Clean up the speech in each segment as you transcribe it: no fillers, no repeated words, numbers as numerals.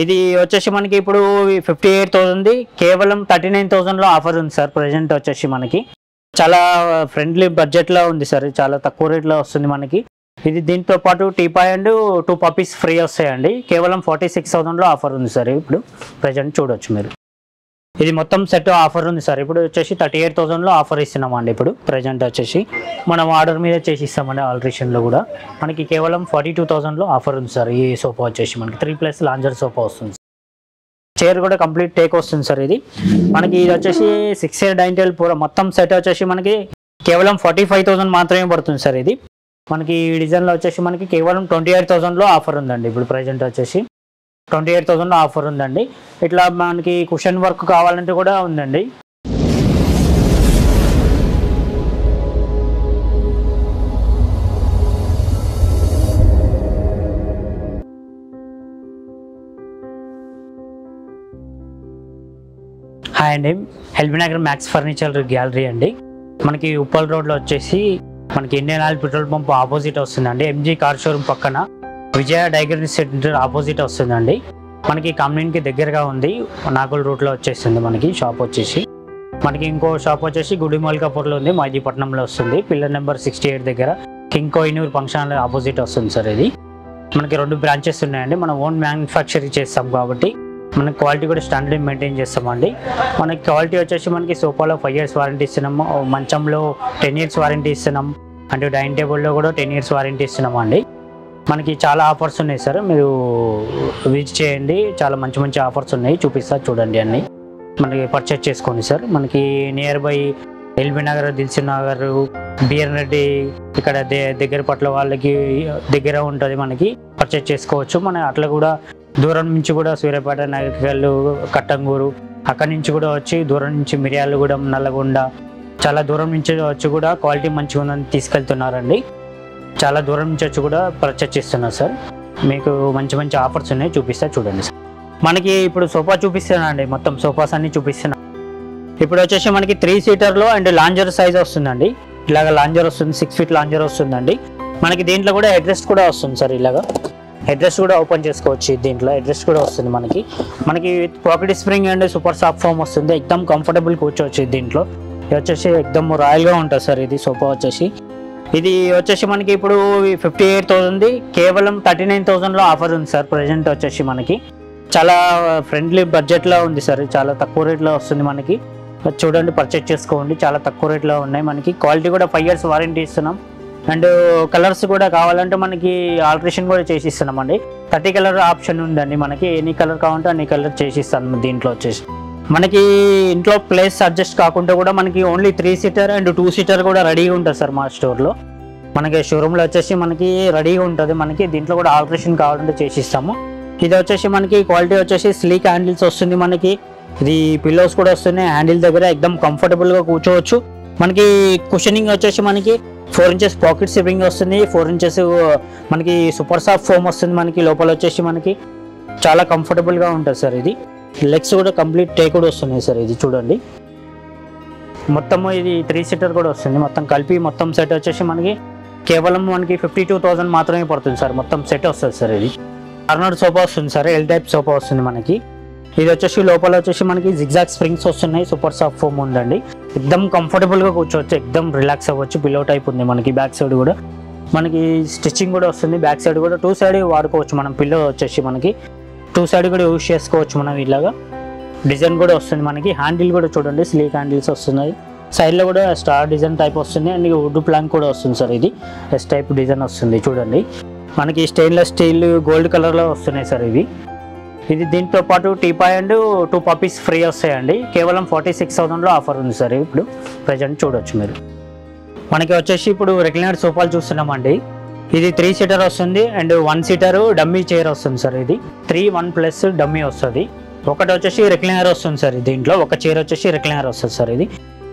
ఇది వచ్చేసి మనకి ఇప్పుడు 58,000 కేవలం 39,000లో ఆఫర్ ఉంది సార్. ప్రెజెంట్ వచ్చేసి మనకి చాలా ఫ్రెండ్లీ బడ్జెట్లో ఉంది సార్. చాలా తక్కువ రేట్లో వస్తుంది మనకి. ఇది దీంతో పాటు టీపాయ్ అండ్ 2 పప్పీస్ ఫ్రీ వస్తాయండి. కేవలం 46,000లో ఆఫర్ ఉంది సార్. ఇప్పుడు ప్రజెంట్ చూడొచ్చు మీరు. ఇది మొత్తం సెట్ ఆఫర్ ఉంది సార్. ఇప్పుడు వచ్చేసి 38,000లో ఆఫర్ ఇస్తున్నామండి. ఇప్పుడు ప్రజెంట్ వచ్చేసి మనం ఆర్డర్ మీద చేసి ఇస్తామండి. ఆల్ట్రేషన్లో కూడా మనకి కేవలం 42,000లో ఆఫర్ ఉంది సార్. ఈ సోఫా వచ్చేసి మనకి 3+ లాంజర్ సోఫా వస్తుంది. చైర్ కూడా కంప్లీట్ టేక్ వస్తుంది సార్. ఇది మనకి ఇది వచ్చేసి 6 ఇయర్ డైనింగ్ టేబుల్ పూర మొత్తం సెట్ వచ్చేసి మనకి కేవలం 45,000 మాత్రమే పడుతుంది సార్. ఇది మనకి ఈ డిజైన్లో వచ్చేసి మనకి కేవలం 28,000లో ఆఫర్ ఉందండి. ఇప్పుడు ప్రజెంట్ వచ్చేసి 28,000లో ఆఫర్ ఉందండి. ఇట్లా మనకి కుషన్ వర్క్ కావాలంటే కూడా ఉందండి. హాయ్ అండి, LB Nagar max furniture gallery అండి. మనకి ఉప్పల్ రోడ్లో వచ్చేసి మనకి Indian oil petrol pump opposite వస్తుందండి. ఎంజీ కార్ షోరూమ్ పక్కన విజయ డయాగ్నోస్టిక్ సెంటర్ ఆపోజిట్ వస్తుందండి. మనకి కమ్యూనిటీకి దగ్గరగా ఉంది. నాగోల్ రూట్లో వచ్చేస్తుంది మనకి షాప్ వచ్చేసి. మనకి ఇంకో షాప్ వచ్చేసి గుడిమల్కాపూర్లో ఉంది, మైదీపట్నంలో వస్తుంది. పిల్లర్ నెంబర్ 68 దగ్గర కింగ్ కోహినూర్ ఫంక్షన్ ఆపోజిట్ వస్తుంది సార్. ఇది మనకి 2 బ్రాంచెస్ ఉన్నాయండి. మనం ఓన్ మ్యానుఫ్యాక్చరింగ్ చేస్తాం కాబట్టి మనకి క్వాలిటీ కూడా స్టాండర్డ్ మెయింటైన్ చేస్తామండి. మనకి క్వాలిటీ వచ్చేసి మనకి సోఫాలో 5 years వారంటీ ఇస్తున్నాము, మంచంలో 10 years వారంటీ ఇస్తున్నాం, అంటే డైనింగ్ టేబుల్లో కూడా 10 years వారంటీ ఇస్తున్నాము అండి. మనకి చాలా ఆఫర్స్ ఉన్నాయి సార్. మీరు విజిట్ చేయండి, చాలా మంచి మంచి ఆఫర్స్ ఉన్నాయి, చూపిస్తా చూడండి. అన్నీ మనకి పర్చేజ్ చేసుకోండి సార్. మనకి near by LB Nagar, Dilsukh Nagar, BR Reddy ఇక్కడ దగ్గర పట్ల వాళ్ళకి దగ్గర ఉంటుంది. మనకి పర్చేజ్ చేసుకోవచ్చు. మన అట్లా కూడా దూరం నుంచి కూడా సూర్యాపేట, నగరికల్లు, కట్టంగూరు అక్కడి నుంచి కూడా వచ్చి, దూరం నుంచి మిర్యాలగూడెం, నల్లగొండ చాలా దూరం నుంచి వచ్చి కూడా క్వాలిటీ మంచిగా ఉందని తీసుకెళ్తున్నారండి. చాలా దూరం నుంచి వచ్చి కూడా పర్చేజ్ చేస్తున్నారు సార్. మీకు మంచి మంచి ఆఫర్స్ ఉన్నాయి, చూపిస్తా చూడండి సార్. మనకి ఇప్పుడు సోఫా చూపిస్తున్నానండి. మొత్తం సోఫాస్ అన్ని చూపిస్తున్నా. ఇప్పుడు వచ్చేసి మనకి 3 సీటర్లో అండ్ లాంజర్ సైజ్ వస్తుందండి. ఇలాగ లాంజర్ వస్తుంది, 6 feet లాంజర్ వస్తుందండి. మనకి దీంట్లో కూడా హెడ్ రెస్ట్ కూడా వస్తుంది సార్. ఇలాగా హెడ్ రెస్ట్ కూడా ఓపెన్ చేసుకోవచ్చు. దీంట్లో హెడ్ రెస్ట్ కూడా వస్తుంది మనకి. Pocket spring and super soft foam వస్తుంది. ఎక్దమ్ కంఫర్టబుల్ కూర్చోవచ్చు దీంట్లో. ఇది వచ్చేసి ఎక్దమ్ రాయల్గా ఉంటుంది సార్. ఇది సోఫా వచ్చేసి ఇది వచ్చేసి మనకి ఇప్పుడు 58,000 కేవలం 39,000లో ఆఫర్ ఉంది సార్. ప్రజెంట్ వచ్చేసి మనకి చాలా ఫ్రెండ్లీ బడ్జెట్లో ఉంది సార్. చాలా తక్కువ రేట్లో వస్తుంది మనకి. చూడండి, పర్చేజ్ చేసుకోండి. చాలా తక్కువ రేట్లో ఉన్నాయి మనకి. క్వాలిటీ కూడా 5 years వారంటీ ఇస్తున్నాం. అండ్ కలర్స్ కూడా కావాలంటే మనకి ఆల్టరేషన్ కూడా చేసి ఇస్తున్నామండి. 30 కలర్ ఆప్షన్ ఉందండి మనకి. ఎనీ కలర్ కావాలంటే అన్ని కలర్ చేసి ఇస్తాను. దీంట్లో వచ్చేసి మనకి ఇంట్లో ప్లేస్ అడ్జస్ట్ కాకుండా కూడా మనకి ఓన్లీ 3 seater అండ్ 2 seater కూడా రెడీగా ఉంటుంది సార్ మా స్టోర్లో. మనకి షోరూంలో వచ్చేసి మనకి రెడీగా ఉంటుంది. మనకి దీంట్లో కూడా ఆల్టరేషన్ కావాలంటే చేసి ఇస్తాము. ఇది వచ్చేసి మనకి క్వాలిటీ వచ్చేసి స్లీక్ హ్యాండిల్స్ వస్తుంది మనకి. ఇది పిల్లోస్ కూడా వస్తున్నాయి. హ్యాండిల్ దగ్గర ఎక్దమ్ కంఫర్టబుల్గా కూర్చోవచ్చు. మనకి కుషనింగ్ వచ్చేసి మనకి 4 inches పాకెట్ సిప్పింగ్ వస్తుంది. 4 inches మనకి సూపర్ సాఫ్ట్ ఫోమ్ వస్తుంది మనకి. లోపల వచ్చేసి మనకి చాలా కంఫర్టబుల్గా ఉంటుంది సార్. ఇది లెగ్స్ కూడా కంప్లీట్ టేక్ కూడా వస్తున్నాయి సార్. ఇది చూడండి, మొత్తము ఇది 3 seater కూడా వస్తుంది. మొత్తం కలిపి మొత్తం సెట్ వచ్చేసి మనకి కేవలం మనకి 52,000 మాత్రమే పడుతుంది సార్. మొత్తం సెట్ వస్తుంది సార్. ఇది కార్నర్ సోఫా వస్తుంది సార్. ఎల్ టైప్ సోఫా వస్తుంది మనకి. ఇది వచ్చేసి లోపల వచ్చేసి మనకి జిగ్జాగ్ స్ప్రింగ్స్ వస్తున్నాయి. సూపర్ సాఫ్ట్ ఫోమ్ ఉందండి. ఎక్దమ్ కంఫర్టబుల్గా కూర్చోవచ్చు, ఎక్దమ్ రిలాక్స్ అవ్వచ్చు. పిల్లో టైప్ ఉంది మనకి. బ్యాక్ సైడ్ కూడా మనకి స్టిచ్చింగ్ కూడా వస్తుంది. బ్యాక్ సైడ్ కూడా 2 side వాడుకోవచ్చు మనం. పిల్లో వచ్చేసి మనకి 2 side కూడా యూజ్ చేసుకోవచ్చు మనం. ఇలాగా డిజైన్ కూడా వస్తుంది మనకి. హ్యాండిల్ కూడా చూడండి, స్లీక్ హ్యాండిల్స్ వస్తున్నాయి. సైడ్లో కూడా స్టార్ డిజైన్ టైప్ వస్తుంది. అండ్ వుడ్ ప్లాంక్ కూడా వస్తుంది సార్. ఇది ఎస్ టైప్ డిజైన్ వస్తుంది చూడండి. మనకి స్టెయిన్లెస్ స్టీల్ గోల్డ్ కలర్లో వస్తున్నాయి సార్. ఇది దీంతో పాటు టీపాయ్ అండ్ 2 పప్పీస్ ఫ్రీ వస్తాయండి. కేవలం 46,000లో ఆఫర్ ఉంది సార్. ఇప్పుడు ప్రజెంట్ చూడొచ్చు మీరు. మనకి వచ్చేసి ఇప్పుడు రెక్లైనర్ సోఫాలు చూస్తున్నామండి. ఇది 3 seater వస్తుంది అండ్ 1 seater డమ్మీ చైర్ వస్తుంది సార్. ఇది 3+1 డమ్మీ వస్తుంది. ఒకటి వచ్చేసి రెక్లైనర్ వస్తుంది సార్. దీంట్లో ఒక చైర్ వచ్చేసి రెక్లైనర్ వస్తుంది సార్.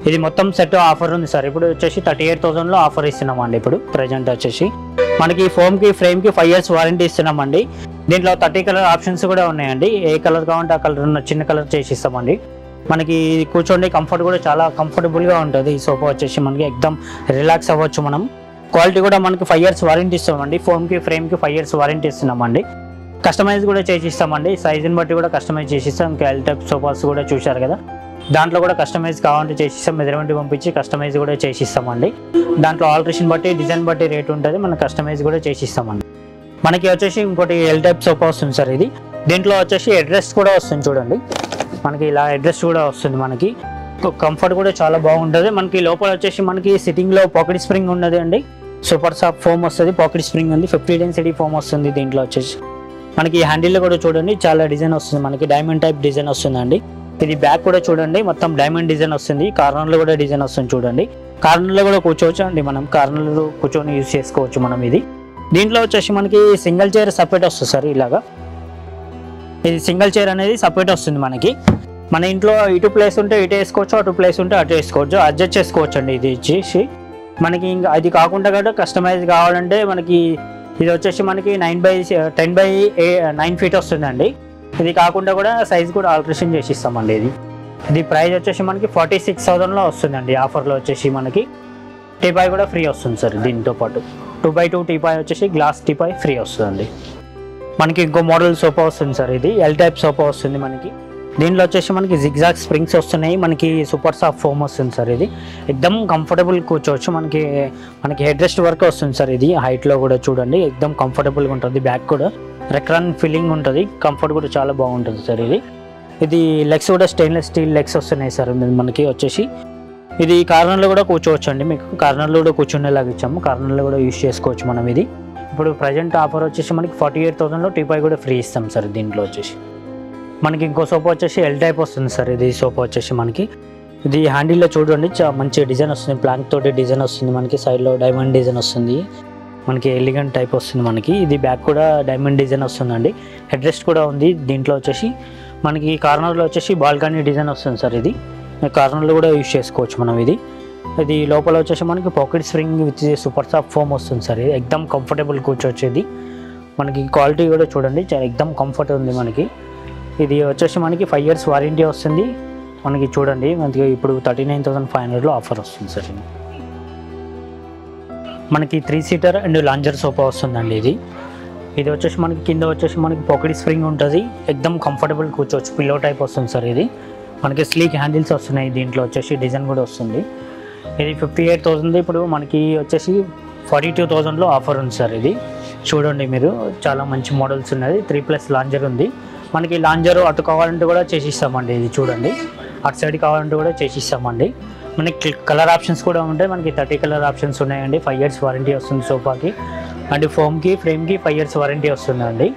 ఇది మొత్తం సెట్ ఆఫర్ ఉంది సార్. ఇప్పుడు వచ్చేసి 38,000లో ఆఫర్ ఇస్తున్నామండి. ఇప్పుడు ప్రజెంట్ వచ్చేసి మనకి ఫోమ్కి ఫ్రేమ్కి 5 years వారంటీ ఇస్తున్నామండి. దీంట్లో 30 కలర్ ఆప్షన్స్ కూడా ఉన్నాయండి. ఏ కలర్ కావాలంటే ఆ కలర్ ఉన్న చిన్న కలర్ చేసి ఇస్తామండి. మనకి కూర్చోండి కంఫర్ట్ కూడా చాలా కంఫర్టబుల్గా ఉంటుంది. ఈ సోఫా వచ్చేసి మనకి ఎక్దమ్ రిలాక్స్ అవ్వచ్చు మనం. క్వాలిటీ కూడా మనకి 5 years వారంటీ ఇస్తామండి. ఫోమ్కి ఫ్రేమ్కి 5 years వారంటీ ఇస్తున్నామండి. కస్టమైజ్ కూడా చేసిస్తామండి, సైజుని బట్టి కూడా కస్టమైజ్ చేసిస్తాం. ఇంకా ఎల్ టైప్ సోఫాస్ కూడా చూశారు కదా, దాంట్లో కూడా కస్టమైజ్ కావాలంటే చేసిస్తాం. మెజర్మెంట్ పంపించి కస్టమైజ్ కూడా చేసిస్తామండి. దాంట్లో ఆల్టరేషన్ బట్టి డిజైన్ బట్టి రేట్ ఉంటుంది, మనం కస్టమైజ్ కూడా చేసిస్తామండి. మనకి వచ్చేసి ఇంకోటి ఎల్ టైప్ సోఫా వస్తుంది సార్. ఇది దీంట్లో వచ్చేసి అడ్రస్ కూడా వస్తుంది చూడండి, మనకి ఇలా అడ్రస్ కూడా వస్తుంది. మనకి కంఫర్ట్ కూడా చాలా బాగుంటుంది. మనకి లోపల వచ్చేసి మనకి సిట్టింగ్లో పాకెట్ స్ప్రింగ్ ఉన్నది అండి, సూపర్ సాఫ్ట్ ఫోమ్ వస్తుంది, పాకెట్ స్ప్రింగ్ ఉంది, 50 డెన్సిటీ ఫోమ్ వస్తుంది. దీంట్లో వచ్చేసి మనకి హ్యాండిల్లో కూడా చూడండి చాలా డిజైన్ వస్తుంది, మనకి డైమండ్ టైప్ డిజైన్ వస్తుందండి. ఇది బ్యాక్ కూడా చూడండి మొత్తం డైమండ్ డిజైన్ వస్తుంది, కార్నర్లో కూడా డిజైన్ వస్తుంది చూడండి. కార్నర్లో కూడా కూర్చోవచ్చు అండి, మనం కార్నర్లో కూర్చొని యూజ్ చేసుకోవచ్చు మనం. ఇది దీంట్లో వచ్చేసి మనకి సింగిల్ చైర్ సపరేట్ వస్తుంది సార్. ఇలాగా ఇది సింగిల్ చైర్ అనేది సపరేట్ వస్తుంది మనకి. మన ఇంట్లో ఇటు ప్లేస్ ఉంటే ఇటు వేసుకోవచ్చు, అటు ప్లేస్ ఉంటే అటు వేసుకోవచ్చు, అడ్జస్ట్ చేసుకోవచ్చు అండి. ఇది వచ్చేసి మనకి ఇంకా అది కాకుండా కూడా కస్టమైజ్ కావాలంటే మనకి ఇది వచ్చేసి మనకి 9x10x9 ఫీట్ వస్తుందండి. ఇది కాకుండా కూడా సైజ్ కూడా ఆల్టరేషన్ చేసి ఇస్తామండి. ఇది ప్రైస్ వచ్చేసి మనకి 46,000లో వస్తుందండి. ఆఫర్లో వచ్చేసి మనకి టీపాయ్ కూడా ఫ్రీ వస్తుంది సార్. దీంతో పాటు 2x2 టీపాయ్ వచ్చేసి గ్లాస్ టీపాయ్ ఫ్రీ వస్తుందండి. మనకి ఇంకో మోడల్ సోఫా వస్తుంది సార్. ఇది ఎల్ టైప్ సోఫా వస్తుంది మనకి. దీంట్లో వచ్చేసి మనకి జిగ్జాగ్ స్ప్రింగ్స్ వస్తున్నాయి, మనకి సూపర్ సాఫ్ట్ ఫోమ్ వస్తుంది సార్. ఇది ఎక్దమ్ కంఫర్టబుల్ కూర్చోవచ్చు. మనకి హెడ్ రెస్ట్ వర్క్ వస్తుంది సార్. ఇది హైట్లో కూడా చూడండి ఎక్దమ్ కంఫర్టబుల్గా ఉంటుంది. బ్యాక్ కూడా రెక్రాన్ ఫీలింగ్ ఉంటుంది, కంఫర్ట్ కూడా చాలా బాగుంటుంది సార్. ఇది లెగ్స్ కూడా స్టెయిన్లెస్ స్టీల్ లెగ్స్ వస్తున్నాయి సార్. మనకి వచ్చేసి ఇది కార్నర్లో కూడా కూర్చోవచ్చు అండి, మీకు కార్నర్లో కూడా కూర్చునేలాగా ఇచ్చాము, కార్నర్లో కూడా యూజ్ చేసుకోవచ్చు మనం. ఇది ఇప్పుడు ప్రజెంట్ ఆఫర్ వచ్చేసి మనకి 48,000లో టీపాయ్ కూడా ఫ్రీ ఇస్తాం సార్. దీంట్లో వచ్చేసి మనకి ఇంకో సోఫా వచ్చేసి ఎల్ టైప్ వస్తుంది సార్. ఇది సోఫా వచ్చేసి మనకి ఇది హ్యాండిల్లో చూడండి మంచి డిజైన్ వస్తుంది, ప్లాంక్ తోటి డిజైన్ వస్తుంది. మనకి సైడ్లో డైమండ్ డిజైన్ వస్తుంది, మనకి ఎలిగెంట్ టైప్ వస్తుంది మనకి. ఇది బ్యాక్ కూడా డైమండ్ డిజైన్ వస్తుందండి, హెడ్ రెస్ట్ కూడా ఉంది. దీంట్లో వచ్చేసి మనకి కార్నర్లో వచ్చేసి బాల్కనీ డిజైన్ వస్తుంది సార్. ఇది కార్నర్లో కూడా యూజ్ చేసుకోవచ్చు మనం. ఇది లోపల వచ్చేసి మనకి pocket spring with super soft foam వస్తుంది సార్. ఇది ఎక్దమ్ కంఫర్టబుల్ కూర్చోవచ్చు. మనకి క్వాలిటీ కూడా చూడండి చాలా ఎక్దమ్ కంఫర్ట్ ఉంది మనకి. ఇది వచ్చేసి మనకి 5 years వారంటీ వస్తుంది మనకి. చూడండి మనకి ఇప్పుడు 39,500లో ఆఫర్ వస్తుంది సార్. మనకి 3 సీటర్ అండ్ లాంజర్ సోఫా వస్తుందండి. ఇది వచ్చేసి మనకి కింద వచ్చేసి మనకి పాకెట్ స్ప్రింగ్ ఉంటుంది, ఎక్దమ్ కంఫర్టబుల్ కూర్చోవచ్చు, పిల్లో టైప్ వస్తుంది సార్. ఇది మనకి స్లీక్ హ్యాండిల్స్ వస్తున్నాయి, దీంట్లో వచ్చేసి డిజైన్ కూడా వస్తుంది. ఇది 58,000, ఇప్పుడు మనకి వచ్చేసి 42,000లో ఆఫర్ ఉంది సార్. ఇది చూడండి మీరు చాలా మంచి మోడల్స్ ఉన్నది. 3+ లాంజర్ ఉంది మనకి. లాంజర్ అటు కావాలంటే కూడా చేసిస్తామండి. ఇది చూడండి అటు సైడ్ కావాలంటే కూడా చేసిస్తామండి. మనకి కలర్ ఆప్షన్స్ కూడా ఉంటాయి, మనకి 30 కలర్ ఆప్షన్స్ ఉన్నాయండి. 5 years వారంటీ వస్తుంది సోఫాకి, అండ్ ఫోమ్కి ఫ్రేమ్కి 5 years వారంటీ వస్తుందండి.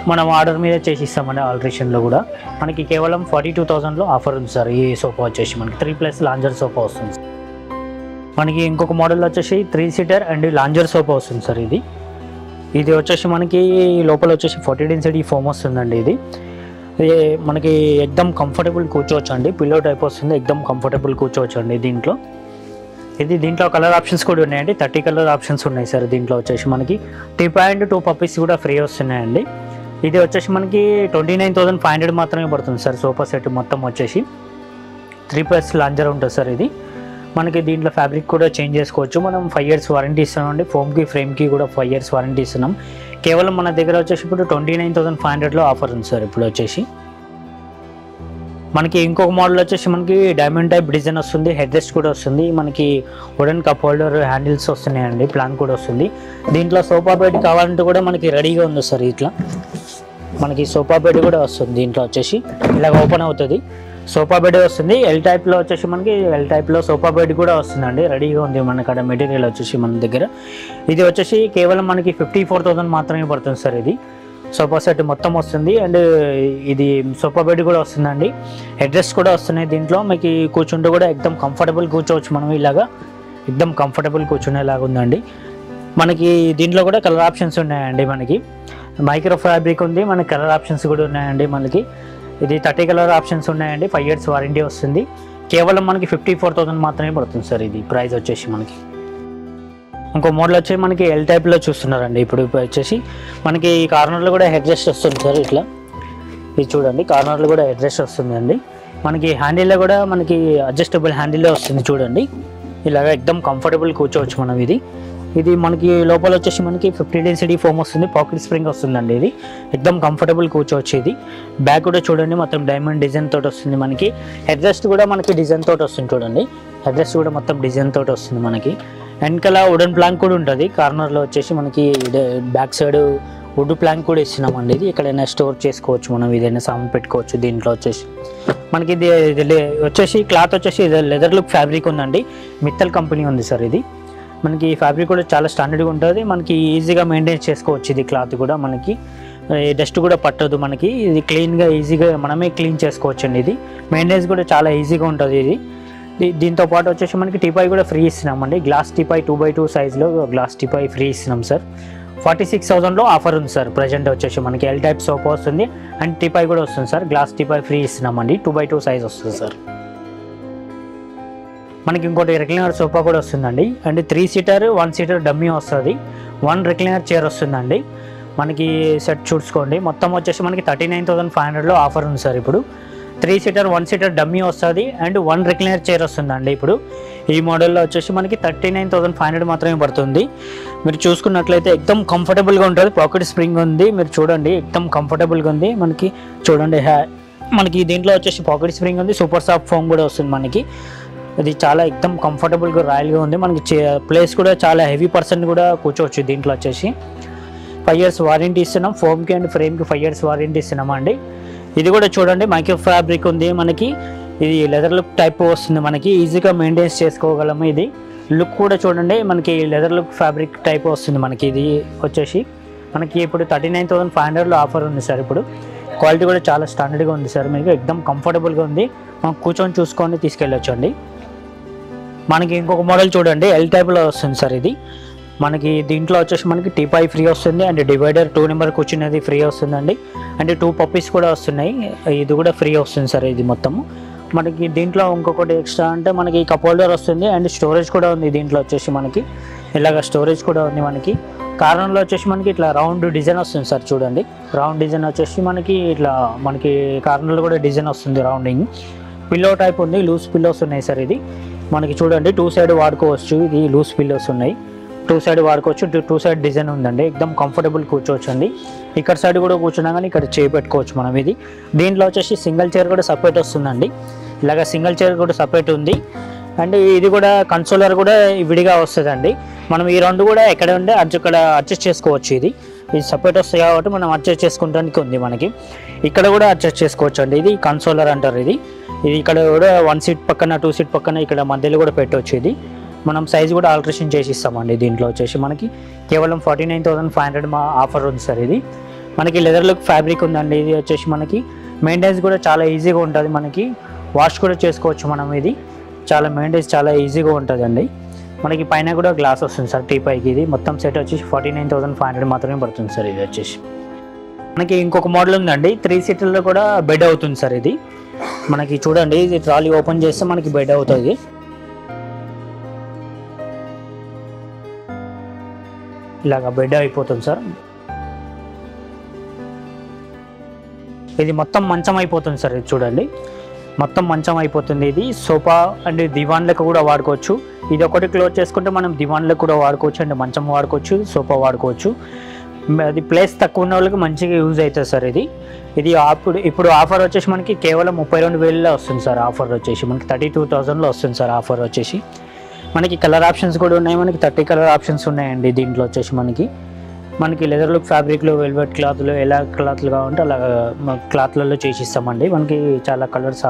మనం ఆర్డర్ మీద చేసిస్తామండి. ఆల్టరేషన్లో కూడా మనకి కేవలం 42,000లో ఆఫర్ ఉంది సార్. ఈ సోఫా వచ్చేసి మనకి 3+ లాంజర్ సోఫా వస్తుంది. మనకి ఇంకొక మోడల్ వచ్చేసి 3 సీటర్ అండ్ లాంజర్ సోఫా వస్తుంది సార్. ఇది వచ్చేసి మనకి లోపల వచ్చేసి 40 డెన్సిటీ ఫోమ్ వస్తుందండి. ఇది మనకి ఎక్దమ్ కంఫర్టబుల్ కూర్చోవచ్చు అండి, పిల్లో టైప్ వస్తుంది, ఎక్దమ్ కంఫర్టబుల్ కూర్చోవచ్చు అండి. దీంట్లో కలర్ ఆప్షన్స్ కూడా ఉన్నాయండి, 30 కలర్ ఆప్షన్స్ ఉన్నాయి సార్. దీంట్లో వచ్చేసి మనకి టీపాయ్ అండ్ 2 పప్పీస్ కూడా ఫ్రీ వస్తున్నాయండి. ఇది వచ్చేసి మనకి 29,500 మాత్రమే పడుతుంది సార్. సోఫా సెట్ మొత్తం వచ్చేసి 3+ లాంజర్ ఉంటుంది సార్. ఇది మనకి దీంట్లో ఫ్యాబ్రిక్ కూడా చేంజ్ చేసుకోవచ్చు. మనం 5 years వారంటీ ఇస్తున్నామండి. ఫోమ్కి ఫ్రేమ్కి కూడా 5 years వారంటీ ఇస్తున్నాం. కేవలం మన దగ్గర వచ్చేసి ఇప్పుడు 29,500లో ఆఫర్ ఉంది సార్. ఇప్పుడు వచ్చేసి మనకి ఇంకొక మోడల్ వచ్చేసి మనకి డైమండ్ టైప్ డిజైన్ వస్తుంది, హెడ్ రెస్ట్ కూడా వస్తుంది. మనకి వుడెన్ కప్ హోల్డర్ హ్యాండిల్స్ వస్తున్నాయండి, ప్లాన్ కూడా వస్తుంది. దీంట్లో సోఫా బెడ్ కావాలంటే కూడా మనకి రెడీగా ఉంది సార్. ఇట్లా మనకి సోఫా బెడ్ కూడా వస్తుంది. దీంట్లో వచ్చేసి ఇలా ఓపెన్ అవుతుంది, సోఫా బెడ్ వస్తుంది. ఎల్ టైప్లో వచ్చేసి మనకి ఎల్ టైప్లో సోఫా బెడ్ కూడా వస్తుందండి, రెడీగా ఉంది మనకి అక్కడ మెటీరియల్ వచ్చేసి మన దగ్గర. ఇది వచ్చేసి కేవలం మనకి 54,000 మాత్రమే పడుతుంది సార్. ఇది సోఫా సెట్ మొత్తం వస్తుంది, అండ్ ఇది సోఫా బెడ్ కూడా వస్తుందండి, హెడ్ రెస్ట్ కూడా వస్తున్నాయి. దీంట్లో మీకు కూర్చుంటే కూడా ఎక్దమ్ కంఫర్టబుల్ కూర్చోవచ్చు మనం. ఇలాగా ఎక్దమ్ కంఫర్టబుల్ కూర్చునేలాగా ఉందండి. మనకి దీంట్లో కూడా కలర్ ఆప్షన్స్ ఉన్నాయండి. మనకి మైక్రో ఫ్యాబ్రిక్ ఉంది, మనకి కలర్ ఆప్షన్స్ కూడా ఉన్నాయండి. మనకి ఇది 30 కలర్ ఆప్షన్స్ ఉన్నాయండి. 5 years వారంటీ వస్తుంది. కేవలం మనకి 54,000 మాత్రమే పడుతుంది సార్. ఇది ప్రైస్ వచ్చేసి మనకి. ఇంకో మోడల్ వచ్చి మనకి ఎల్ టైప్లో చూస్తున్నారండి. ఇప్పుడు వచ్చేసి మనకి కార్నర్లో కూడా హెడ్ రెస్ట్ వస్తుంది సార్. ఇట్లా ఇది చూడండి, కార్నర్లో కూడా హెడ్ రెస్ట్ వస్తుందండి. మనకి హ్యాండిల్లో కూడా మనకి అడ్జస్టబుల్ హ్యాండిల్లో వస్తుంది చూడండి. ఇలాగ ఎక్దమ్ కంఫర్టబుల్ కూర్చోవచ్చు మనం. ఇది ఇది మనకి లోపల వచ్చేసి మనకి 50 డెన్సిటీ ఫోమ్ వస్తుంది, పాకెట్ స్ప్రింగ్ వస్తుందండి. ఇది ఎక్దమ్ కంఫర్టబుల్ కూర్చోవచ్చు. ఇది బ్యాక్ కూడా చూడండి మొత్తం డైమండ్ డిజైన్ తోటి వస్తుంది మనకి. హెడ్ రెస్ట్ కూడా మనకి డిజైన్ తోటి వస్తుంది చూడండి. హెడ్ రెస్ట్ కూడా మొత్తం డిజైన్ తోటి వస్తుంది మనకి. వెనకాల వుడెన్ ప్లాంక్ కూడా ఉంటుంది. కార్నర్లో వచ్చేసి మనకి బ్యాక్ సైడ్ వుడ్ ప్లాంక్ కూడా ఇస్తున్నామండి. ఇది ఎక్కడైనా స్టోర్ చేసుకోవచ్చు, మనం ఏదైనా సామాన్ పెట్టుకోవచ్చు. దీంట్లో వచ్చేసి మనకి ఇది వచ్చేసి క్లాత్ వచ్చేసి లెదర్ లుక్ ఫ్యాబ్రిక్ ఉందండి. మిత్తల్ కంపెనీ ఉంది సార్. ఇది మనకి ఫ్యాబ్రిక్ కూడా చాలా స్టాండర్డ్గా ఉంటుంది. మనకి ఈజీగా మెయింటైన్ చేసుకోవచ్చు. ఇది క్లాత్ కూడా మనకి డస్ట్ కూడా పట్టదు మనకి. ఇది క్లీన్గా ఈజీగా మనమే క్లీన్ చేసుకోవచ్చు అండి. ఇది మెయింటెనెన్స్ కూడా చాలా ఈజీగా ఉంటుంది. ఇది దీంతో పాటు వచ్చేసి మనకి టీపాయ్ కూడా ఫ్రీ ఇస్తున్నామండి. గ్లాస్ టీపాయ్ 2x2 సైజ్లో గ్లాస్ టీపాయ్ ఫ్రీ ఇస్తున్నాం సార్. 46,000లో ఆఫర్ ఉంది సార్. ప్రజెంట్ వచ్చేసి మనకి ఎల్ టైప్ సోఫా వస్తుంది అండ్ టీపాయ్ కూడా వస్తుంది సార్. గ్లాస్ టీపాయ్ ఫ్రీ ఇస్తున్నామండి. 2x2 సైజ్ వస్తుంది సార్. మనకి ఇంకోటి రిక్లైనర్ సోఫా కూడా వస్తుందండి. అండ్ 3 సీటర్ 1 సీటర్ డమ్మీ వస్తుంది. 1 రిక్లైనర్ చైర్ వస్తుందండి. మనకి సెట్ చూసుకోండి. మొత్తం వచ్చేసి మనకి 39,500లో ఆఫర్ ఉంది సార్. ఇప్పుడు 3 సీటర్ 1 సీటర్ డమ్మీ వస్తుంది అండ్ 1 రిక్లైనర్ చైర్ వస్తుందండి. ఇప్పుడు ఈ మోడల్లో వచ్చేసి మనకి 39,500 మాత్రమే పడుతుంది. మీరు చూసుకున్నట్లయితే ఎక్దమ్ కంఫర్టబుల్గా ఉంటుంది. పాకెట్ స్ప్రింగ్ ఉంది. మీరు చూడండి ఎక్దమ్ కంఫర్టబుల్గా ఉంది మనకి. చూడండి మనకి దీంట్లో వచ్చేసి పాకెట్ స్ప్రింగ్ ఉంది. సూపర్ సాఫ్ట్ ఫోమ్ కూడా వస్తుంది మనకి. ఇది చాలా ఎక్దమ్ కంఫర్టబుల్గా రాయల్గా ఉంది మనకి. ప్లేస్ కూడా చాలా హెవీ పర్సన్ కూడా కూర్చోవచ్చు. దీంట్లో వచ్చేసి 5 years వారంటీ ఇస్తున్నాం. ఫోమ్కి అండ్ ఫ్రేమ్కి 5 years వారంటీ ఇస్తున్నాం అండి. ఇది కూడా చూడండి మైక్రో ఫ్యాబ్రిక్ ఉంది మనకి. ఇది లెదర్ లుక్ టైప్ వస్తుంది మనకి. ఈజీగా మెయింటైన్ చేసుకోగలము. ఇది లుక్ కూడా చూడండి మనకి లెదర్ లుక్ ఫ్యాబ్రిక్ టైప్ వస్తుంది మనకి. ఇది వచ్చేసి మనకి ఇప్పుడు 39,500లో ఆఫర్ ఉంది సార్. ఇప్పుడు క్వాలిటీ కూడా చాలా స్టాండర్డ్గా ఉంది సార్. మీకు ఎక్దమ్ కంఫర్టబుల్గా ఉంది. మనం కూర్చొని చూసుకొని తీసుకెళ్ళొచ్చు అండి. మనకి ఇంకొక మోడల్ చూడండి ఎల్ టైప్లో వస్తుంది సార్. ఇది మనకి దీంట్లో వచ్చేసి మనకి టీపాయ్ ఫ్రీ వస్తుంది అండ్ డివైడర్ 2 నెంబర్ కూర్చునేది ఫ్రీ వస్తుందండి. అండ్ 2 పప్పీస్ కూడా వస్తున్నాయి. ఇది కూడా ఫ్రీ వస్తుంది సార్. ఇది మొత్తము మనకి దీంట్లో ఇంకొకటి ఎక్స్ట్రా అంటే మనకి కప్ హోల్డర్ వస్తుంది అండ్ స్టోరేజ్ కూడా ఉంది. దీంట్లో వచ్చేసి మనకి ఇలాగ స్టోరేజ్ కూడా ఉంది మనకి. కార్నర్లో వచ్చేసి మనకి ఇట్లా రౌండ్ డిజైన్ వస్తుంది సార్. చూడండి రౌండ్ డిజైన్ వచ్చేసి మనకి ఇట్లా మనకి కార్నర్లో కూడా డిజైన్ వస్తుంది రౌండింగ్. పిల్లో టైప్ ఉంది. లూజ్ పిల్లోస్ ఉన్నాయి సార్. ఇది మనకి చూడండి 2 సైడ్ వాడుకోవచ్చు. ఇది లూజ్ పిల్లోస్ ఉన్నాయి. 2 సైడ్ వాడుకోవచ్చు. 2 సైడ్ డిజైన్ ఉందండి. ఎక్దమ్ కంఫర్టబుల్ కూర్చోవచ్చు అండి. ఇక్కడ సైడ్ కూడా కూర్చున్నా కానీ ఇక్కడ చేయి పెట్టుకోవచ్చు మనం. ఇది దీంట్లో వచ్చేసి సింగిల్ చైర్ కూడా సపరేట్ వస్తుందండి. ఇలాగ సింగిల్ చైర్ కూడా సపరేట్ ఉంది. అండ్ ఇది కూడా కన్సోలర్ కూడా విడిగా వస్తుందండి. మనం ఈ రెండు కూడా ఎక్కడ ఉంటే అక్కడ అడ్జస్ట్ చేసుకోవచ్చు. ఇది సపరేట్ వస్తుంది కాబట్టి మనం అడ్జస్ట్ చేసుకోవడానికి ఉంది మనకి. ఇక్కడ కూడా అడ్జస్ట్ చేసుకోవచ్చు అండి. ఇది కన్సోలర్ అంటారు. ఇది ఇక్కడ కూడా 1 సీట్ పక్కన 2 సీట్ పక్కన ఇక్కడ మధ్యలో కూడా పెట్టవచ్చు. ఇది మనం సైజ్ కూడా ఆల్టరేషన్ చేసి ఇస్తామండి. దీంట్లో వచ్చేసి మనకి కేవలం 49,500 మా ఆఫర్ ఉంది సార్. ఇది మనకి లెదర్ లుక్ ఫ్యాబ్రిక్ ఉందండి. ఇది వచ్చేసి మనకి మెయింటెనెన్స్ కూడా చాలా ఈజీగా ఉంటుంది మనకి. వాష్ కూడా చేసుకోవచ్చు మనం. ఇది చాలా మెయింటెనెన్స్ చాలా ఈజీగా ఉంటుందండి మనకి. పైన కూడా గ్లాస్ వస్తుంది సార్ టీపాయ్కి. ఇది మొత్తం సెట్ వచ్చేసి 49,500 మాత్రమే పడుతుంది సార్. ఇది వచ్చేసి మనకి ఇంకొక మోడల్ ఉందండి. 3 సీటర్లో కూడా బెడ్ అవుతుంది సార్. ఇది మనకి చూడండి ఇది ట్రాలీ ఓపెన్ చేస్తే మనకి బెడ్ అవుతుంది. ఇలాగా బెడ్ అయిపోతుంది సార్. ఇది మొత్తం మంచం అయిపోతుంది సార్. ఇది చూడండి మొత్తం మంచం అయిపోతుంది. ఇది సోఫా అండ్ దివాన్లకు కూడా వాడుకోవచ్చు. ఇది ఒకటి క్లోజ్ చేసుకుంటే మనం దివాన్లకు కూడా వాడుకోవచ్చు అండ్ మంచం వాడుకోవచ్చు, సోఫా వాడుకోవచ్చు. అది ప్లేస్ తక్కువ ఉన్న వాళ్ళకి మంచిగా యూజ్ అవుతుంది సార్. ఇది ఇప్పుడు ఆఫర్ వచ్చేసి మనకి కేవలం 32,000లో వస్తుంది సార్. ఆఫర్ వచ్చేసి మనకి 32,000లో వస్తుంది సార్. ఆఫర్ వచ్చేసి మనకి కలర్ ఆప్షన్స్ కూడా ఉన్నాయి. మనకి 30 కలర్ ఆప్షన్స్ ఉన్నాయండి. దీంట్లో వచ్చేసి మనకి లెదర్ లుక్ ఫ్యాబ్రిక్లో వెల్వెట్ క్లాత్లో ఎలా క్లాత్లు కావాలంటే అలా క్లాత్లలో చేసిస్తామండి. మనకి చాలా కలర్స్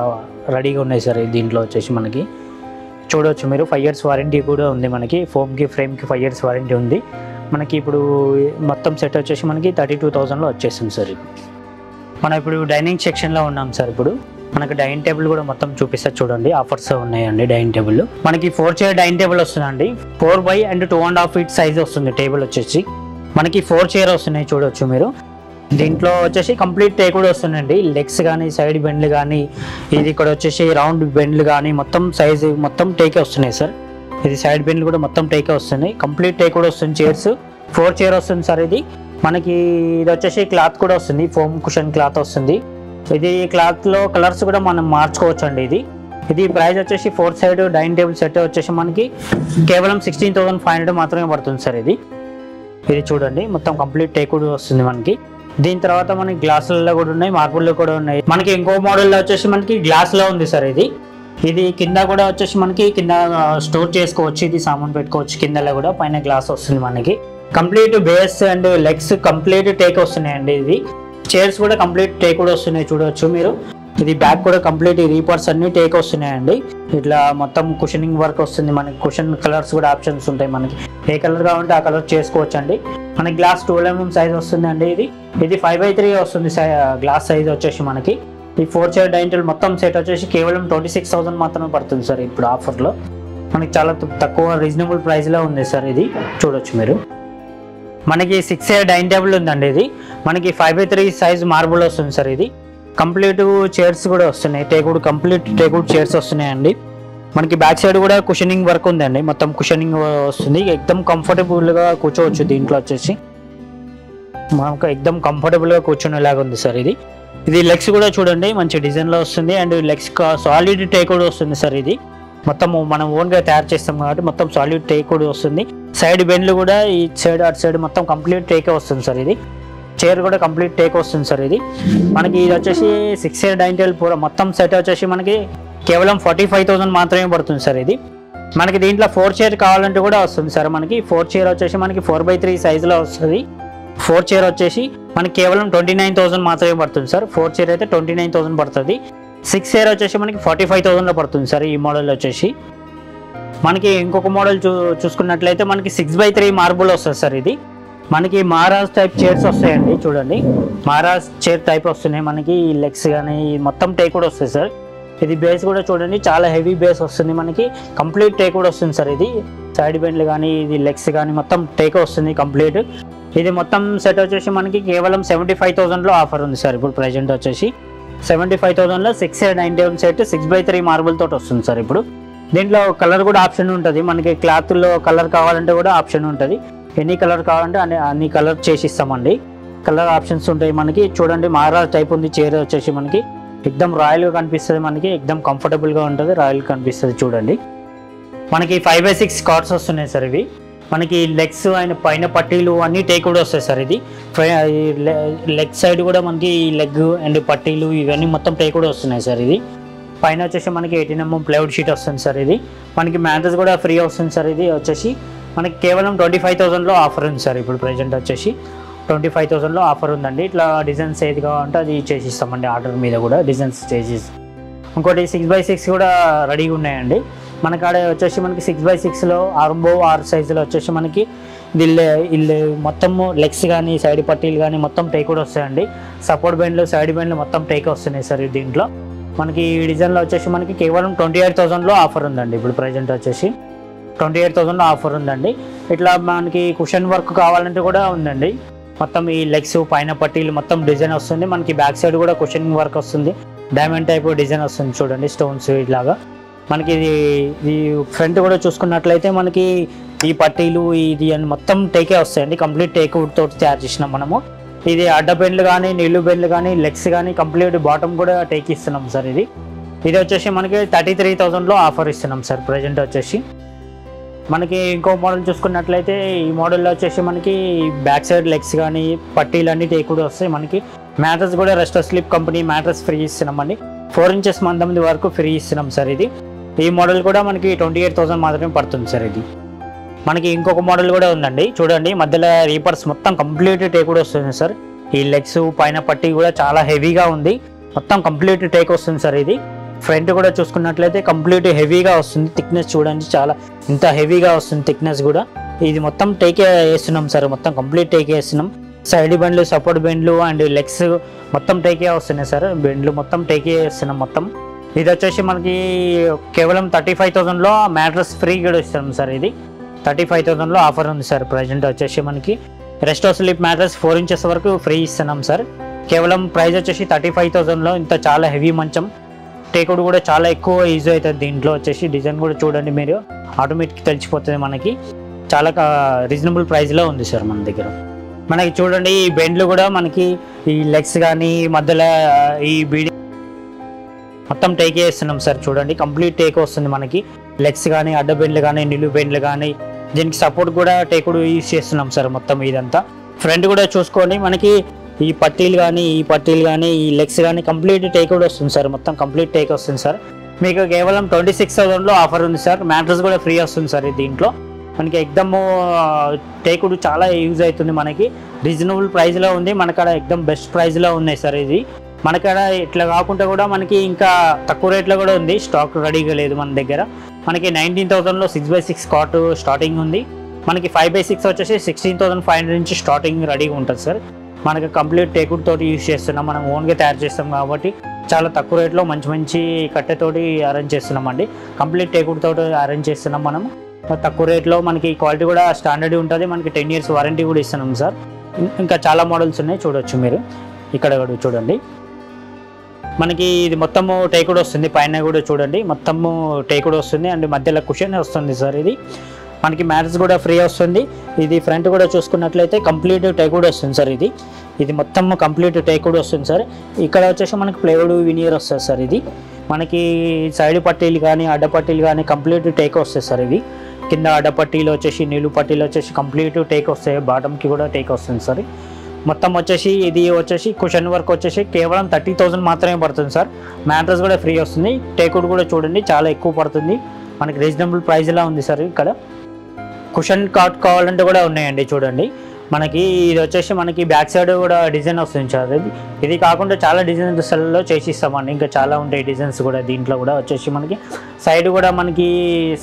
రెడీగా ఉన్నాయి సార్. దీంట్లో వచ్చేసి మనకి చూడవచ్చు మీరు 5 years వారంటీ కూడా ఉంది మనకి. ఫోమ్కి ఫ్రేమ్కి 5 years వారంటీ ఉంది మనకి. ఇప్పుడు మొత్తం సెట్ వచ్చేసి మనకి 32,000లో వచ్చేస్తుంది సార్. మనం ఇప్పుడు డైనింగ్ సెక్షన్లో ఉన్నాం సార్. ఇప్పుడు మనకి డైనింగ్ టేబుల్ కూడా మొత్తం చూపిస్తా చూడండి. ఆఫర్స్ ఉన్నాయండి డైనింగ్ టేబుల్. మనకి 4 చైర్ డైనింగ్ టేబుల్ వస్తుందండి. 4 and 2.5 feet సైజ్ వస్తుంది టేబుల్ వచ్చేసి మనకి. 4 చైర్ వస్తున్నాయి చూడవచ్చు మీరు. దీంట్లో వచ్చేసి కంప్లీట్ టేక్ కూడా వస్తుందండి. లెగ్స్ కానీ సైడ్ బెండ్లు కానీ ఇది ఇక్కడ వచ్చేసి రౌండ్ బెండ్లు కానీ మొత్తం సైజు మొత్తం టేకే వస్తున్నాయి సార్. ఇది సైడ్ బెండ్లు కూడా మొత్తం టేకే వస్తున్నాయి. కంప్లీట్ టేక్ కూడా వస్తుంది. చైర్స్ 4 చైర్ వస్తుంది సార్. ఇది మనకి ఇది వచ్చేసి క్లాత్ కూడా వస్తుంది. ఫోమ్ కుషన్ క్లాత్ వస్తుంది. ఇది క్లాత్లో కలర్స్ కూడా మనం మార్చుకోవచ్చు అండి. ఇది ఇది ప్రైస్ వచ్చేసి 4 సైడ్ డైనింగ్ టేబుల్ సెట్ వచ్చేసి మనకి కేవలం 16,500 మాత్రమే పడుతుంది సార్. ఇది చూడండి మొత్తం కంప్లీట్ టేక్వుడ్ వస్తుంది మనకి. దీని తర్వాత మనకి గ్లాసులలో కూడా ఉన్నాయి, మార్బుల్లో కూడా ఉన్నాయి. మనకి ఇంకో మోడల్లో వచ్చేసి మనకి గ్లాస్లో ఉంది సార్. ఇది కింద కూడా వచ్చేసి మనకి కింద స్టోర్ చేసుకోవచ్చు, ఇది సామాన్ పెట్టుకోవచ్చు. కిందలో కూడా పైన గ్లాస్ వస్తుంది మనకి. Complete base and legs complete take వస్తున్నాయండి. ఇది చైర్స్ కూడా కంప్లీట్ టేక్ కూడా వస్తున్నాయి, చూడవచ్చు మీరు. ఇది బ్యాక్ కూడా కంప్లీట్ రీపర్స్ అన్ని టేక్ వస్తున్నాయండి. ఇట్లా మొత్తం కుషనింగ్ వర్క్ వస్తుంది మనకి. కుషన్ కలర్స్ కూడా ఆప్షన్స్ ఉంటాయి మనకి. ఏ కలర్ కావాలంటే ఆ కలర్ చేసుకోవచ్చు అండి. మనకి గ్లాస్ 12 mm సైజ్ వస్తుంది అండి. ఇది 5/3 వస్తుంది గ్లాస్ సైజ్ వచ్చేసి మనకి. ఈ 4 చైర్ డైనింగ్ టేబుల్ మొత్తం సెట్ వచ్చేసి కేవలం 26,000 మాత్రమే పడుతుంది సార్. ఇప్పుడు ఆఫర్లో మనకి చాలా తక్కువ రీజనబుల్ ప్రైస్లో ఉంది సార్. ఇది చూడొచ్చు మీరు. మనకి 6 చైర్ డైనింగ్ టేబుల్ ఉందండి. ఇది మనకి 5/3 సైజ్ మార్బుల్ వస్తుంది సార్. ఇది కంప్లీట్ చైర్స్ కూడా వస్తున్నాయి, కంప్లీట్ టేక్వుడ్ చైర్స్ వస్తున్నాయండి. మనకి బ్యాక్ సైడ్ కూడా కుషనింగ్ వర్క్ ఉందండి, మొత్తం కుషనింగ్ వస్తుంది. ఎక్దమ్ కంఫర్టబుల్గా కూర్చోవచ్చు. దీంట్లో వచ్చేసి మనకు ఎక్దమ్ కంఫర్టబుల్గా కూర్చునేలాగా ఉంది సార్. ఇది లెగ్స్ కూడా చూడండి మంచి డిజైన్లో వస్తుంది అండ్ లెగ్స్ సాలిడ్ టేక్వుడ్ వస్తుంది సార్. ఇది మొత్తం మనం ఓన్గా తయారు చేస్తాం కాబట్టి మొత్తం సాలిడ్ టేక్వుడ్ వస్తుంది. సైడ్ బెండ్లు కూడా ఈ సైడ్ అటు సైడ్ మొత్తం కంప్లీట్ టేకే వస్తుంది సార్. ఇది చైర్ కూడా కంప్లీట్ టేక్ వస్తుంది సార్. మనకి ఇది వచ్చేసి 6 చైర్ డైనింగ్ టేబుల్ పూర మొత్తం సెట్ వచ్చేసి మనకి కేవలం 45,000 మాత్రమే పడుతుంది సార్. మనకి దీంట్లో 4 చైర్ కావాలంటే కూడా వస్తుంది సార్. మనకి 4 చైర్ వచ్చేసి మనకి 4/3 సైజులో వస్తుంది. 4 చైర్ వచ్చేసి మనకి కేవలం 29,000 మాత్రమే పడుతుంది సార్. 4 చైర్ అయితే 29,000 పడుతుంది. 6 చైర్ వచ్చేసి మనకి 45,000లో పడుతుంది సార్. ఈ మోడల్ వచ్చేసి మనకి ఇంకొక మోడల్ చూసుకున్నట్లయితే మనకి 6/3 మార్బుల్ వస్తుంది సార్. మనకి మహారాజ్ టైప్ చైర్స్ వస్తాయండి. చూడండి మహారాజ్ చైర్ టైప్ వస్తున్నాయి మనకి. లెగ్స్ కానీ మొత్తం టేక్ కూడా వస్తాయి సార్. ఇది బేస్ కూడా చూడండి చాలా హెవీ బేస్ వస్తుంది మనకి. కంప్లీట్ టేక్ కూడా వస్తుంది సార్. సైడ్ బెండ్లు కానీ ఇది లెగ్స్ కానీ మొత్తం టేక్ వస్తుంది కంప్లీట్. ఇది మొత్తం సెట్ వచ్చేసి మనకి కేవలం 75,000లో ఆఫర్ ఉంది సార్. ఇప్పుడు ప్రజెంట్ వచ్చేసి 75,000లో 6 chair dining table set 6/3 marble తోటి వస్తుంది సార్. దీంట్లో కలర్ కూడా ఆప్షన్ ఉంటుంది మనకి. క్లాత్లో కలర్ కావాలంటే కూడా ఆప్షన్ ఉంటుంది. ఎనీ కలర్ కావాలంటే అన్ని కలర్ చేసి ఇస్తామండి. కలర్ ఆప్షన్స్ ఉంటాయి మనకి. చూడండి మహారాజ్ టైప్ ఉంది చైర్ వచ్చేసి మనకి. ఎక్దమ్ రాయల్గా కనిపిస్తుంది మనకి. ఎక్దమ్ కంఫర్టబుల్గా ఉంటుంది, రాయల్గా కనిపిస్తుంది. చూడండి మనకి 5/6 కార్డ్స్ వస్తున్నాయి సార్. మనకి లెగ్స్ అండ్ పైన పట్టీలు అన్నీ టేక్ కూడా వస్తాయి సార్. లెగ్ సైడ్ కూడా మనకి లెగ్ అండ్ పట్టీలు ఇవన్నీ మొత్తం టేక్ కూడా వస్తున్నాయి సార్. పైన వచ్చేసి మనకి 18 mm ప్లైవుడ్ షీట్ వస్తుంది సార్. మనకి మ్యాట్రెస్ కూడా ఫ్రీ వస్తుంది సార్. వచ్చేసి మనకి కేవలం 25,000లో ఆఫర్ ఉంది సార్. ఇప్పుడు ప్రజెంట్ వచ్చేసి 25,000లో ఆఫర్ ఉందండి. ఇట్లా డిజైన్స్ ఏది కావాలంటే అది చేసిస్తామండి. ఆర్డర్ మీద కూడా డిజైన్స్ చేసి. ఇంకోటి 6/6 కూడా రెడీగా ఉన్నాయండి మన కాడ. వచ్చేసి మనకి 6/6లో ఆర్బో 6 సైజులో వచ్చేసి మనకి ఇల్లు మొత్తం లెగ్స్ కానీ సైడ్ పట్టీలు కానీ మొత్తం టేక్ కూడా వస్తాయండి. సపోర్ట్ బెండ్లు సైడ్ బెండ్లు మొత్తం టేక్ వస్తున్నాయి సార్. దీంట్లో మనకి ఈ డిజైన్లో వచ్చేసి మనకి కేవలం 28,000లో ఆఫర్ ఉందండి. ఇప్పుడు ప్రజెంట్ వచ్చేసి 28,000లో ఆఫర్ ఉందండి. ఇట్లా మనకి కుషన్ వర్క్ కావాలంటే కూడా ఉందండి. మొత్తం ఈ లెగ్స్ పైన పట్టీలు మొత్తం డిజైన్ వస్తుంది మనకి. బ్యాక్ సైడ్ కూడా కుషనింగ్ వర్క్ వస్తుంది. డైమండ్ టైప్ డిజైన్ వస్తుంది చూడండి, స్టోన్స్ ఇట్లాగా మనకి. ఇది ఫ్రంట్ కూడా చూసుకున్నట్లయితే మనకి ఈ పట్టీలు ఇది అని మొత్తం టేకే వస్తాయండి. కంప్లీట్ టేక్ తోటి తయారు చేసినాం మనము. ఇది అడ్డ బెండ్లు కానీ నిలువు బెండ్లు కానీ లెగ్స్ కానీ కంప్లీట్ బాటమ్ కూడా టేక్ ఇస్తున్నాం సార్. ఇది వచ్చేసి మనకి 33,000లో ఆఫర్ ఇస్తున్నాం సార్ ప్రజెంట్ వచ్చేసి. మనకి ఇంకో మోడల్ చూసుకున్నట్లయితే ఈ మోడల్లో వచ్చేసి మనకి బ్యాక్ సైడ్ లెగ్స్ కానీ పట్టీలు అన్నీ టేక్ కూడా వస్తాయి మనకి. మ్యాట్రెస్ కూడా Resto sleep company mattress free ఇస్తున్నామండి. 4 inches మందం వరకు ఫ్రీ ఇస్తున్నాం సార్. ఈ మోడల్ కూడా మనకి 28,000 మాత్రమే పడుతుంది సార్. మనకి ఇంకొక మోడల్ కూడా ఉందండి. చూడండి మధ్యలో రీపర్స్ మొత్తం కంప్లీట్ టేక్ కూడా వస్తుంది సార్. ఈ లెగ్స్ పైన పట్టీ కూడా చాలా హెవీగా ఉంది, మొత్తం కంప్లీట్ టేక్ వస్తుంది సార్. ఫ్రంట్ కూడా చూసుకున్నట్లయితే కంప్లీట్ హెవీగా వస్తుంది. థిక్నెస్ చూడండి చాలా ఇంత హెవీగా వస్తుంది థిక్నెస్ కూడా. ఇది మొత్తం టేకే వేస్తున్నాం సార్. మొత్తం కంప్లీట్ టేకే వేస్తున్నాం. సైడ్ బెండ్లు సపోర్ట్ బెండ్లు అండ్ లెగ్స్ మొత్తం టేకే వస్తున్నాయి సార్. బెండ్లు మొత్తం టేకే వేస్తున్నాం మొత్తం. ఇది వచ్చేసి మనకి కేవలం 35,000లో మ్యాట్రెస్ ఫ్రీ కూడా ఇస్తాం సార్. 35,000లో ఆఫర్ ఉంది సార్. ప్రజెంట్ వచ్చేసి మనకి రెస్టో స్లీప్ మ్యాట్రెస్ 4 inches వరకు ఫ్రీ ఇస్తున్నాం సార్. కేవలం ప్రైస్ వచ్చేసి 35,000లో. ఇంత చాలా హెవీ మంచం. టేక్వుడ్ కూడా చాలా ఎక్కువ ఈజీ అవుతుంది. దీంట్లో వచ్చేసి డిజైన్ కూడా చూడండి మీరు, ఆటోమేటిక్ తెలిసిపోతుంది మనకి. చాలా రీజనబుల్ ప్రైస్లో ఉంది సార్ మన దగ్గర. మనకి చూడండి ఈ బెండ్లు కూడా మనకి ఈ లెగ్స్ కానీ మధ్యలో ఈ బీడి మొత్తం టేకే వేస్తున్నాం సార్. చూడండి కంప్లీట్ టేక్ వస్తుంది మనకి. లెగ్స్ కానీ అడ్డ బెండ్లు కానీ నిలువు బెండ్లు కానీ దీనికి సపోర్ట్ కూడా టేకుడు యూజ్ చేస్తున్నాం సార్. మొత్తం ఇదంతా ఫ్రంట్ కూడా చూసుకోండి మనకి ఈ పట్టీలు కానీ ఈ లెగ్స్ కానీ కంప్లీట్ టేకుడు వస్తుంది సార్. మొత్తం కంప్లీట్ టేక్ వస్తుంది సార్. మీకు కేవలం 26,000లో ఆఫర్ ఉంది సార్. మ్యాట్రెస్ కూడా ఫ్రీ వస్తుంది సార్. దీంట్లో మనకి ఎక్దమ్ టేకుడు చాలా యూజ్ అవుతుంది మనకి. రీజనబుల్ ప్రైస్లో ఉంది మనకాడ. ఎక్దమ్ బెస్ట్ ప్రైస్లో ఉన్నాయి సార్. ఇది మనకాడ ఇట్లా కాకుండా కూడా మనకి ఇంకా తక్కువ రేట్లో కూడా ఉంది. స్టాక్ రెడీగా లేదు మన దగ్గర. మనకి 19,000లో 6x6 కాట్ స్టార్టింగ్ ఉంది. మనకి 5x6 వచ్చేసి 16,500 నుంచి స్టార్టింగ్ రెడీగా ఉంటుంది సార్. మనకి కంప్లీట్ టేకుడ్ తోటి యూజ్ చేస్తున్నాం. మనం ఓన్గా తయారు చేస్తాం కాబట్టి చాలా తక్కువ రేట్లో మంచి కట్టెతోటి అరేంజ్ చేస్తున్నామండి. కంప్లీట్ టేకుడ్ తోటి అరేంజ్ చేస్తున్నాం మనం తక్కువ రేట్లో. మనకి క్వాలిటీ కూడా స్టాండర్డ్ ఉంటుంది. మనకి 10 years వారంటీ కూడా ఇస్తున్నాం సార్. ఇంకా చాలా మోడల్స్ ఉన్నాయి, చూడొచ్చు మీరు. ఇక్కడ కూడా చూడండి మనకి ఇది మొత్తము టేకుడ్ వస్తుంది. పైన కూడా చూడండి మొత్తము టేకుడ్ వస్తుంది అండ్ మధ్యలో కుషన్ వస్తుంది సార్. ఇది మనకి మ్యాట్రెస్ కూడా ఫ్రీ వస్తుంది. ఇది ఫ్రంట్ కూడా చూసుకున్నట్లయితే కంప్లీట్ టేకుడ్ వస్తుంది సార్. ఇది మొత్తం కంప్లీట్ టేకుడ్ వస్తుంది సార్. ఇక్కడ వచ్చేసి మనకి ప్లేవుడ్ వినియర్ వస్తుంది సార్. ఇది మనకి సైడ్ పట్టీలు కానీ అడ్డ పట్టీలు కానీ కంప్లీట్ టేక్ వస్తాయి సార్. ఇవి కింద అడ్డ పట్టీలు వచ్చేసి నీళ్ళు పట్టీలు వచ్చేసి కంప్లీట్ టేక్ వస్తాయి. బాటమ్కి కూడా టేక్ వస్తుంది సార్. మొత్తం వచ్చేసి ఇది వచ్చేసి కుషన్ వర్క్ వచ్చేసి కేవలం 30,000 మాత్రమే పడుతుంది సార్. మ్యాట్రెస్ కూడా ఫ్రీ వస్తుంది. టేకుడ్ కూడా చూడండి చాలా ఎక్కువ పడుతుంది. మనకి రీజనబుల్ ప్రైస్లా ఉంది సార్. ఇక్కడ కుషన్ కాట్ కావాలంటే కూడా ఉన్నాయండి. చూడండి మనకి ఇది వచ్చేసి మనకి బ్యాక్ సైడ్ కూడా డిజైన్ వస్తుంది సార్. ఇది కాకుండా చాలా డిజైన్స్లో చేసిస్తామండి. ఇంకా చాలా ఉంటాయి డిజైన్స్ కూడా. దీంట్లో కూడా వచ్చేసి మనకి సైడ్ కూడా మనకి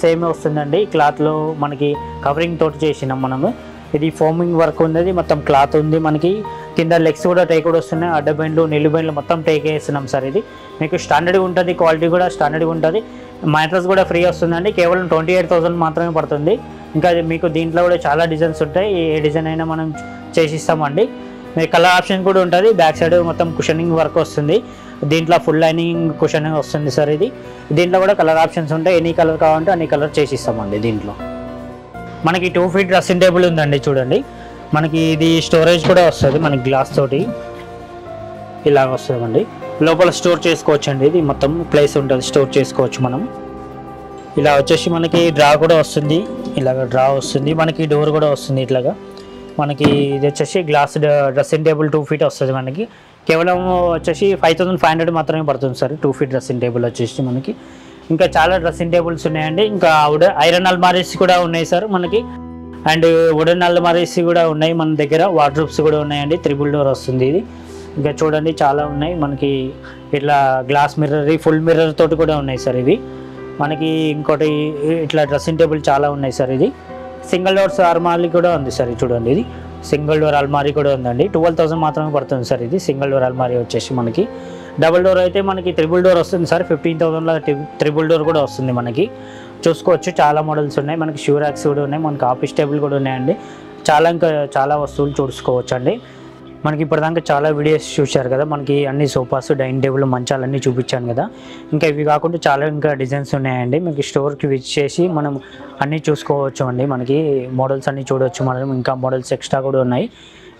సేమ్ వస్తుందండి. క్లాత్లో మనకి కవరింగ్ తోటి చేసినాం మనము. ఇది ఫోమింగ్ వర్క్ ఉంది. మొత్తం క్లాత్ ఉంది. మనకి కింద లెగ్స్ కూడా టేకుడ్ వస్తున్నాయి. అడ్డ బెండ్లు నిలువు బెండ్లు మొత్తం టేక్ వేస్తున్నాం సార్. ఇది మీకు స్టాండర్డ్గా ఉంటుంది. క్వాలిటీ కూడా స్టాండర్డ్గా ఉంటుంది. మ్యాట్రెస్ కూడా ఫ్రీ వస్తుందండి. కేవలం 28,000 మాత్రమే పడుతుంది. ఇంకా మీకు దీంట్లో కూడా చాలా డిజైన్స్ ఉంటాయి. ఏ డిజైన్ అయినా మనం చేసిస్తామండి. మీకు కలర్ ఆప్షన్ కూడా ఉంటుంది. బ్యాక్ సైడ్ మొత్తం కుషనింగ్ వర్క్ వస్తుంది. దీంట్లో ఫుల్ లైనింగ్ కుషనింగ్ వస్తుంది సార్. దీంట్లో కూడా కలర్ ఆప్షన్స్ ఉంటాయి. ఎనీ కలర్ కావాలంటే అన్ని కలర్ చేసిస్తామండి. దీంట్లో మనకి 2 feet డ్రెస్సింగ్ టేబుల్ ఉందండి. చూడండి మనకి ఇది స్టోరేజ్ కూడా వస్తుంది. మనకి గ్లాస్ తోటి ఇలాగ వస్తుందండి. లోపల స్టోర్ చేసుకోవచ్చు అండి. ఇది మొత్తం ప్లేస్ ఉంటుంది, స్టోర్ చేసుకోవచ్చు మనం. ఇలా వచ్చేసి మనకి డ్రా కూడా వస్తుంది. ఇలాగ డ్రా వస్తుంది. మనకి డోర్ కూడా వస్తుంది ఇట్లాగా. మనకి ఇది వచ్చేసి గ్లాస్ డ్రెస్సింగ్ టేబుల్ 2 feet వస్తుంది. మనకి కేవలం వచ్చేసి 5,500 మాత్రమే పడుతుంది సార్. 2 feet డ్రెస్సింగ్ టేబుల్ వచ్చేసి మనకి. ఇంకా చాలా డ్రెస్సింగ్ టేబుల్స్ ఉన్నాయండి. ఇంకా ఐరన్ అల్మారీస్ కూడా ఉన్నాయి సార్ మనకి. అండ్ వుడెన్ అల్మారీస్ కూడా ఉన్నాయి మన దగ్గర. వార్డ్రోబ్స్ కూడా ఉన్నాయండి. 3 door వస్తుంది ఇది. ఇంకా చూడండి చాలా ఉన్నాయి మనకి. ఇట్లా గ్లాస్ మిర్రర్, ఫుల్ మిర్రర్ తోటి కూడా ఉన్నాయి సార్. ఇవి మనకి ఇంకోటి ఇట్లా డ్రెస్సింగ్ టేబుల్ చాలా ఉన్నాయి సార్. ఇది సింగిల్ డోర్స్ అల్మారీ కూడా ఉంది సార్. చూడండి ఇది సింగిల్ డోర్ అల్మారీ కూడా ఉందండి. 12,000 మాత్రమే పడుతుంది సార్. ఇది సింగిల్ డోర్ అల్మారీ వచ్చేసి మనకి. డబుల్ డోర్ అయితే మనకి 3 door వస్తుంది సార్. 15,000లో 3 door కూడా వస్తుంది మనకి. చూసుకోవచ్చు చాలా మోడల్స్ ఉన్నాయి మనకి. షూ ర్యాక్స్ కూడా ఉన్నాయి మనకి. ఆఫీస్ టేబుల్ కూడా ఉన్నాయండి. ఇంకా చాలా వస్తువులు చూసుకోవచ్చు అండి. మనకి ఇప్పటిదాకా చాలా వీడియోస్ చూశారు కదా. మనకి అన్ని సోఫాస్, డైనింగ్ టేబుల్, మంచాలన్నీ చూపించాను కదా. ఇంకా ఇవి కాకుండా చాలా ఇంకా డిజైన్స్ ఉన్నాయండి. మనకి స్టోర్కి విజిట్ చేసి మనం అన్నీ చూసుకోవచ్చు అండి. మనకి మోడల్స్ అన్నీ చూడవచ్చు మనం. ఇంకా మోడల్స్ ఎక్స్ట్రా కూడా ఉన్నాయి.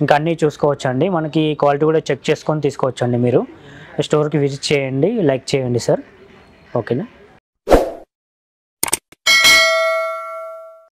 ఇంకా అన్నీ చూసుకోవచ్చు అండి. మనకి క్వాలిటీ కూడా చెక్ చేసుకొని తీసుకోవచ్చు అండి. మీరు స్టోర్కి విజిట్ చేయండి, లైక్ చేయండి సార్. ఓకేనా.